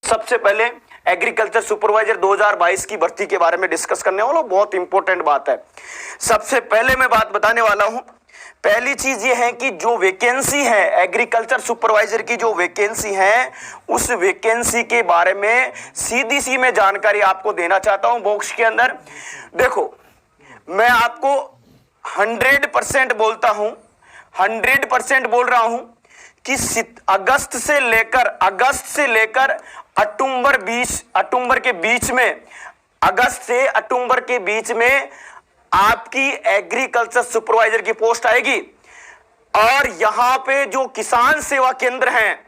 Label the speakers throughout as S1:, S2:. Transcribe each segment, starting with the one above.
S1: सबसे पहले agriculture supervisor 2022 की भर्ती के बारे में डिस्कस करने वाला हूं। बहुत इंपॉर्टेंट बात है। सबसे पहले मैं बात बताने वाला हूं। पहली चीज ये है कि जो वैकेंसी है एग्रीकल्चर सुपरवाइजर की, जो वैकेंसी है उस वैकेंसी के बारे में सीधी सी मैं जानकारी आपको देना चाहता हूं बॉक्स के अंदर। देखो, मैं आपको 100% बोलता हूं, 100% बोल रहा हूं कि अगस्त से लेकर अक्टूबर के बीच में, अगस्त से अक्टूबर के बीच में आपकी एग्रीकल्चर सुपरवाइजर की पोस्ट आएगी। और यहां पे जो किसान सेवा केंद्र हैं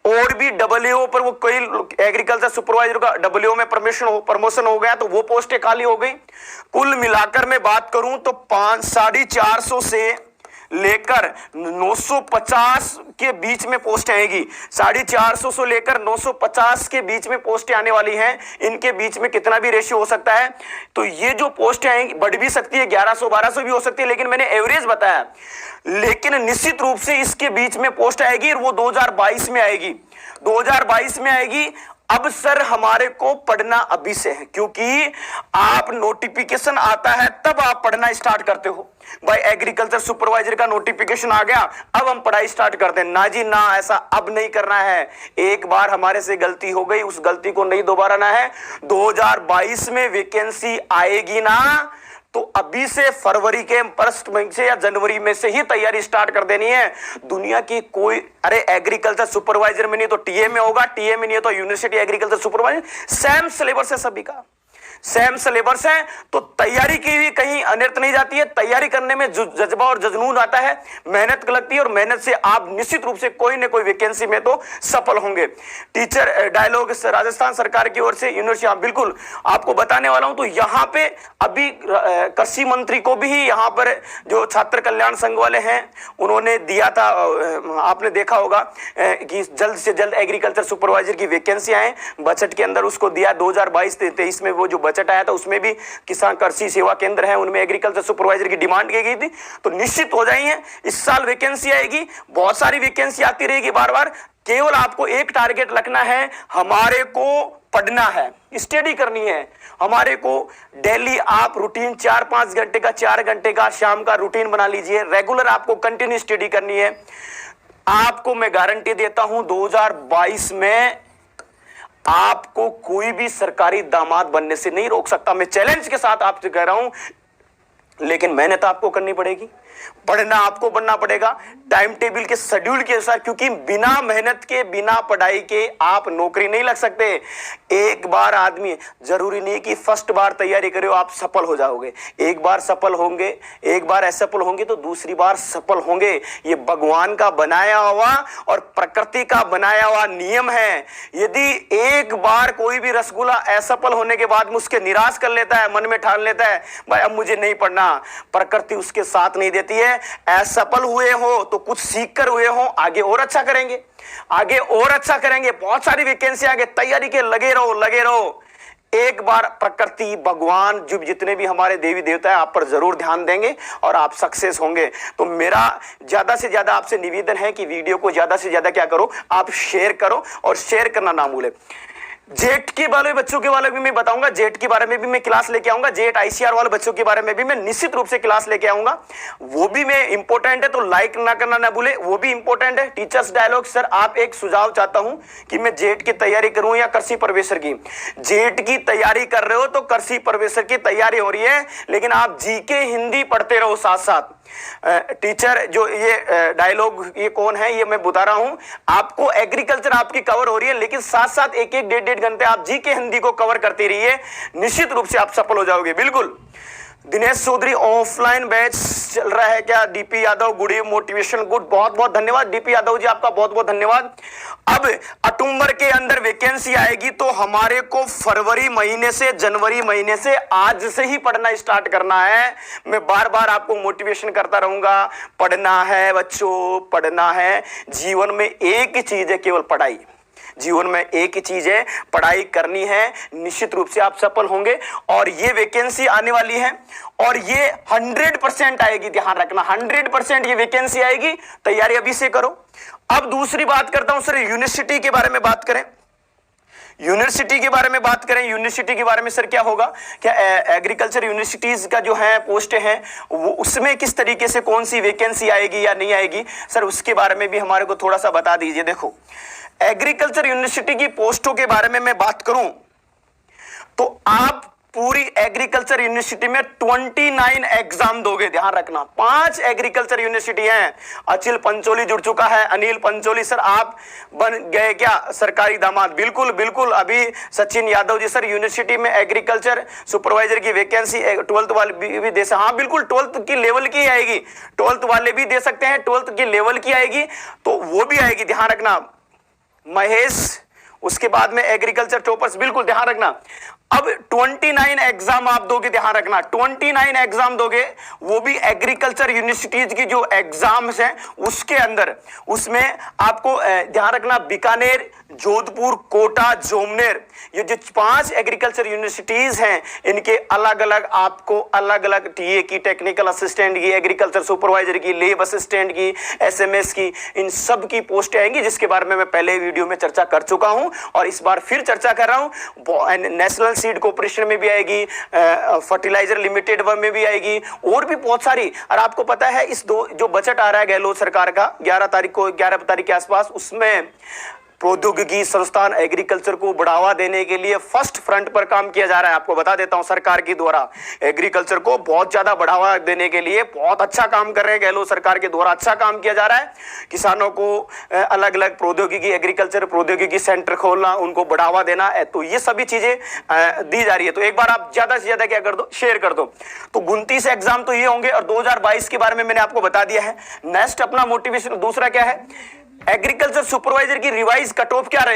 S1: और भी डब्ल्यूओ पर, वो कई एग्रीकल्चर सुपरवाइजर का डब्ल्यूओ में प्रमोशन हो गया तो वो पोस्टें खाली हो गई। कुल मिलाकर मैं बात करूं तो 450 से लेकर 950 के बीच में पोस्ट आएगी। 450 से लेकर 950 के बीच में पोस्टें आने वाली हैं। इनके बीच में कितना भी रेशियो हो सकता है। तो ये जो पोस्टें आएंगी बढ़ भी सकती है, 1100-1200 भी हो सकती है, लेकिन मैंने एवरेज बताया। लेकिन निश्चित रूप से इसके बीच में पोस्ट आएगी और वो 2022 में आएगी, 2022 में आएगी। अब सर हमारे को पढ़ना अभी से है, क्योंकि आप नोटिफिकेशन आता है तब आप पढ़ना स्टार्ट करते हो। भाई एग्रीकल्चर सुपरवाइजर का नोटिफिकेशन आ गया, अब हम पढ़ाई स्टार्ट करते हैं। ना जी ना, ऐसा अब नहीं करना है। एक बार हमारे से गलती हो गई, उस गलती को नहीं दोबारा है। 2022 में वैकेंसी आएगी ना, तो अभी से फरवरी के फर्स्ट मंथ से या जनवरी में से ही तैयारी स्टार्ट कर देनी है। दुनिया की कोई, अरे एग्रीकल्चर सुपरवाइजर में नहीं तो टीए में होगा, टीए में नहीं है तो university agriculture supervisor, same syllabus है सभी का, सेम सिलेबस है। तो तैयारी की भी कहीं अनर्थ नहीं जाती है। तैयारी करने में जज्बा और जुनून आता है, मेहनत लगती है और मेहनत से आप निश्चित रूप से कोई ना कोई वैकेंसी में तो सफल होंगे। टीचर डायलॉग राजस्थान सरकार की ओर से यूनिवर्सिटी, बिल्कुल आपको बताने वाला हूं। तो यहां पे अभी कृषि मंत्री को भी यहां पर जो छात्र कल्याण संघ वाले हैं उन्होंने दिया था, आपने देखा होगा कि जल्द से जल्द एग्रीकल्चर सुपरवाइजर की वैकेंसी आए, बजट के अंदर उसको दिया। 2022-23 में वो जो बजट आया था उसमें भी किसान कृषि सेवा केंद्र है उनमें एग्रीकल्चर सुपरवाइजर की डिमांड की गई थी। तो निश्चित हो जाइए, इस साल वैकेंसी आएगी, बहुत सारी वैकेंसी आती रहेगी बार बार। केवल आपको एक टारगेट रखना है, हमारे को पढ़ना है, स्टडी करनी है। हमारे को डेली आप रूटीन 4-5 घंटे का, 4 घंटे का शाम का रूटीन बना लीजिए। रेगुलर आपको कंटिन्यू स्टडी करनी है। आपको मैं गारंटी देता हूं 2022 में आपको कोई भी सरकारी दामाद बनने से नहीं रोक सकता। मैं चैलेंज के साथ आपसे कह रहा हूं, लेकिन मेहनत आपको करनी पड़ेगी, पढ़ना आपको बनना पड़ेगा टाइम टेबल के शेड्यूल के अनुसार, क्योंकि बिना मेहनत के, बिना पढ़ाई के आप नौकरी नहीं लग सकते। एक बार आदमी, जरूरी नहीं कि फर्स्ट बार तैयारी करे आप सफल हो जाओगे। एक बार सफल होंगे, एक बार असफल होंगे तो दूसरी बार सफल होंगे। ये भगवान का बनाया हुआ और प्रकृति का बनाया हुआ नियम है। यदि एक बार कोई भी रसगुल्ला असफल होने के बाद उसके निराश कर लेता है, मन में ठान लेता है भाई अब मुझे नहीं पढ़ना, प्रकृति उसके साथ नहीं देती है। असफल हुए हो तो कुछ सीख कर हुए हो, आगे और अच्छा करेंगे, आगे और अच्छा करेंगे। बहुत सारी वैकेंसी आगे, तैयारी के लगे रहो, लगे रहो। एक बार प्रकृति, भगवान, जो जितने भी हमारे देवी देवता है आप पर जरूर ध्यान देंगे और आप सक्सेस होंगे। तो मेरा ज्यादा से ज्यादा आपसे निवेदन है कि वीडियो को ज्यादा से ज्यादा क्या करो, आप शेयर करो और शेयर करना ना भूले। जेट के वाले बच्चों के बारे में मैं बताऊंगा, जेट के बारे में भी मैं क्लास लेके आऊंगा। जेट आईसीआर वाले बच्चों के बारे में भी मैं निश्चित रूप से क्लास लेके आऊंगा। वो भी मैं इंपॉर्टेंट है, तो लाइक ना करना ना भूले, वो भी इंपॉर्टेंट है। टीचर्स डायलॉग, सर आप एक सुझाव चाहता हूं कि मैं जेट की तैयारी करूं या कृषि प्रवेशर की। जेट की तैयारी कर रहे हो तो कृषि प्रवेशर की तैयारी हो रही है, लेकिन आप जीके हिंदी पढ़ते रहो साथ साथ। टीचर जो ये डायलॉग, ये कौन है ये मैं बता रहा हूं आपको। एग्रीकल्चर आपकी कवर हो रही है, लेकिन साथ साथ एक 1-1.5 घंटे आप जीके हिंदी को कवर करते रहिए, निश्चित रूप से आप सफल हो जाओगे। बिल्कुल। दिनेश चौधरी, ऑफलाइन बैच चल रहा है क्या? DP Yadav, good motivation good, बहुत बहुत धन्यवाद डीपी यादव जी, आपका बहुत बहुत धन्यवाद। अब अक्टूबर के अंदर वैकेंसी आएगी तो हमारे को फरवरी महीने से, जनवरी महीने से, आज से ही पढ़ना स्टार्ट करना है। मैं बार बार आपको मोटिवेशन करता रहूंगा, पढ़ना है बच्चों, पढ़ना है। जीवन में एक ही चीज है, केवल पढ़ाई। जीवन में एक ही चीज है, पढ़ाई करनी है। निश्चित रूप से आप सफल होंगे। और ये वैकेंसी आने वाली है और ये 100% आएगी, ध्यान रखना 100% ये वैकेंसी आएगी। तैयारी अभी से करो। अब दूसरी बात करता हूं सर, यूनिवर्सिटी के बारे में बात करें। यूनिवर्सिटी के बारे में बात करें, यूनिवर्सिटी के बारे में सर क्या होगा, क्या एग्रीकल्चर यूनिवर्सिटीज का जो है पोस्ट है वो उसमें किस तरीके से कौन सी वैकेंसी आएगी या नहीं आएगी सर, उसके बारे में भी हमारे को थोड़ा सा बता दीजिए। देखो एग्रीकल्चर यूनिवर्सिटी की पोस्टों के बारे में मैं बात करूं तो आप पूरी एग्रीकल्चर यूनिवर्सिटी में 29 एग्जाम दोगे, ध्यान रखना। 5 एग्रीकल्चर यूनिवर्सिटी हैं, अचिल पंचोली जुड़ चुका है, अनिल पंचोली सर आप बन गए क्या सरकारी दामाद? बिल्कुल बिल्कुल। अभी सचिन यादव जी सर यूनिवर्सिटी में एग्रीकल्चर सुपरवाइजर की वैकेंसी 12th वाले भी दे सकते, हाँ बिल्कुल 12th की लेवल की आएगी, 12th वाले भी दे सकते हैं, 12th की लेवल की आएगी तो वो भी आएगी, ध्यान रखना। महेश, उसके बाद में एग्रीकल्चर टॉपर्स, बिल्कुल ध्यान रखना। अब 29 एग्जाम आप दोगे, ध्यान रखना 29 एग्जाम दोगे, वो भी एग्रीकल्चर यूनिवर्सिटीज की जो एग्जाम्स हैं उसके अंदर, उसमें आपको ध्यान रखना बीकानेर, जोधपुर, कोटा, जोमनेर, ये जो 5 एग्रीकल्चर यूनिवर्सिटीज हैं इनके अलग अलग आपको अलग अलग टीए की, टेक्निकल असिस्टेंट की, एग्रीकल्चर सुपरवाइजर की, लेब असिस्टेंट की, एसएमएस की, इन सब की पोस्टें आएंगी, जिसके बारे में मैं पहले वीडियो में चर्चा कर चुका हूं और इस बार फिर चर्चा कर रहा हूं। नेशनल सीड कॉर्पोरेशन में भी आएगी, फर्टिलाइजर लिमिटेड में भी आएगी और भी बहुत सारी। और आपको पता है इस जो बजट आ रहा है गहलोत सरकार का 11 तारीख के आसपास, उसमें प्रौद्योगिकी संस्थान एग्रीकल्चर को बढ़ावा देने के लिए फर्स्ट फ्रंट पर काम किया जा रहा है। आपको बता देता हूं सरकार के द्वारा एग्रीकल्चर को बहुत ज्यादा बढ़ावा देने के लिए बहुत अच्छा काम कर रहे हैं, गहलोत सरकार के द्वारा अच्छा काम किया जा रहा है। किसानों को अलग अलग प्रौद्योगिकी, एग्रीकल्चर प्रौद्योगिकी सेंटर खोलना, उनको बढ़ावा देना, तो ये सभी चीजें दी जा रही है। तो एक बार आप ज्यादा से ज्यादा क्या कर दो, शेयर कर दो। तो 29 एग्जाम तो ये होंगे और 2022 के बारे में मैंने आपको बता दिया है। नेक्स्ट अपना मोटिवेशन दूसरा क्या है, एग्रीकल्चर सुपरवाइजर की रिवाइज कट ऑफ क्या रहे